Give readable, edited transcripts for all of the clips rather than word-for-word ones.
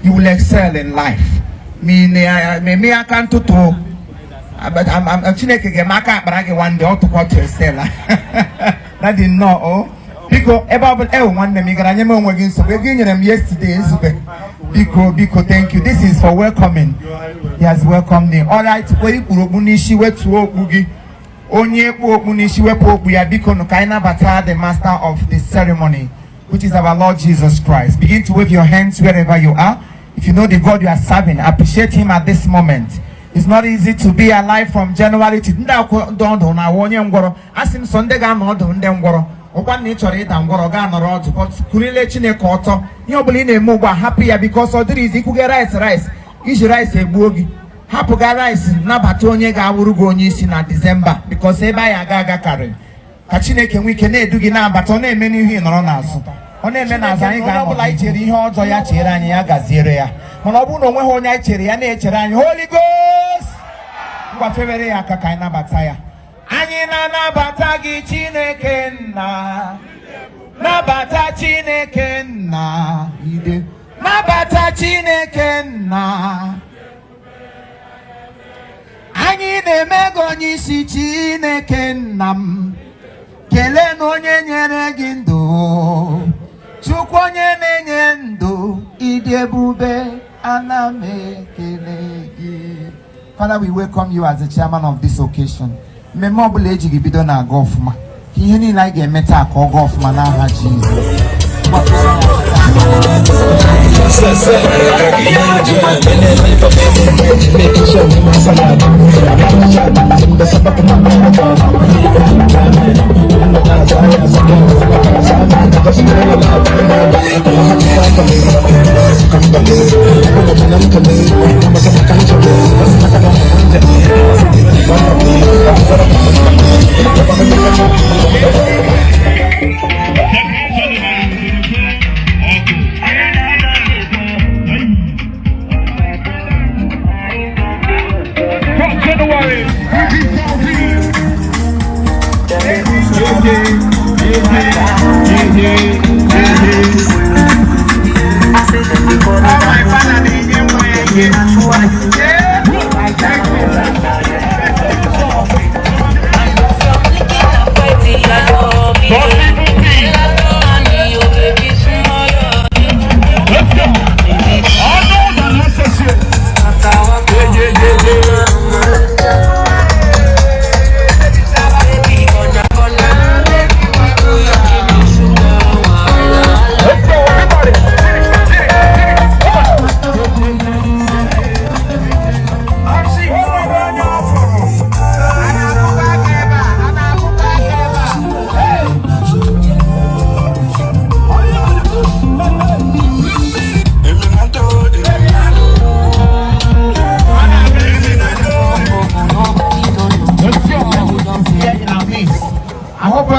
you will excel in life. Me I can't do. But I'm Chineke get maka barage one day to go to excel. That didn't know. Because about one day, so we're giving them yesterday. Biko, thank you. This is for welcoming. He has welcomed me. All right, where Munishi went to Obugi. Onye Munishi went to Obuya Biko no Kaina Bata, the master of this ceremony, which is our Lord Jesus Christ. Begin to wave your hands wherever you are. If you know the God you are serving, appreciate him at this moment. It's not easy to be alive from January to ask him Sunday Okwan nature it and Gorogan or but Kurile Chinekoto, you believe in move happier because of the reason you get rice. Is rice a boogie? Hapuga rice, Nabatonia Gawurugo in December because they buy a gaga carry. Kachine can we can do Gina, but on a many here on us. On a man as I got like Cherry Horns or Yachirania Gaziria. Monabuno Honia Cherry and Holy Ghost. What favorite Akakaina Bataya. Anyina nabatagi Chineke nna nabata Chineke nna ide nabata Chineke nna anyị na-emego onye isi Chineke nna m kelee na onye nyere gị ndụ Chukwu onye na-enye ndụ ịdị ebube ana m ekele gị. Father, we welcome you as the chairman of this occasion. Memorable age gibido na golf ma. Ihe ni like a meta ko golf ma na ha Jesus.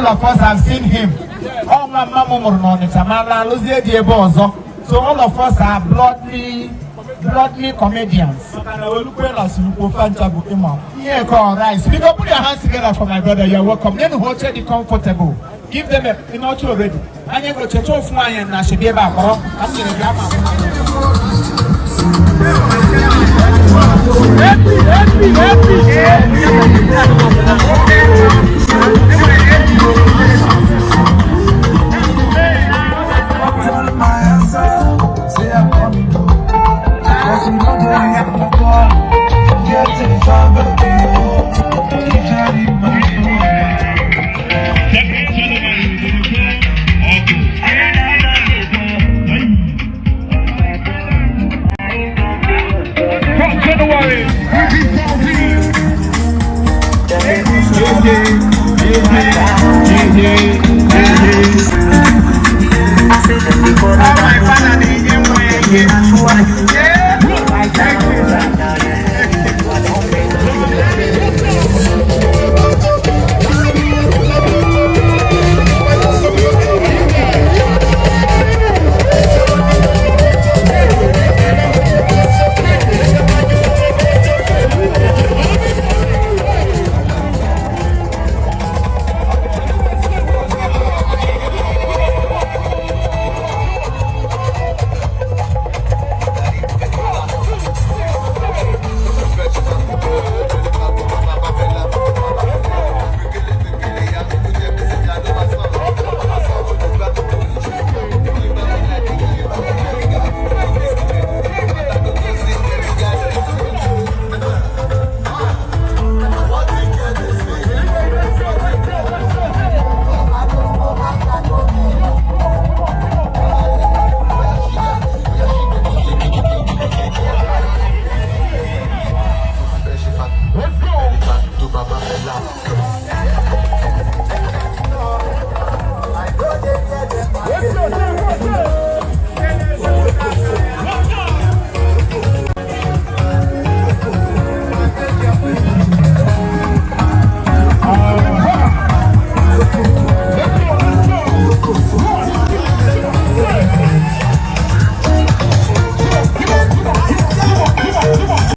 Of us have seen him. All my mama so all of us are bloodly comedians. Yeah, right. So you go put your hands together for my brother. You're welcome. Then hold the comfortable. Give them a already. And you go to church and I should be back. I'm going to grab Yeah.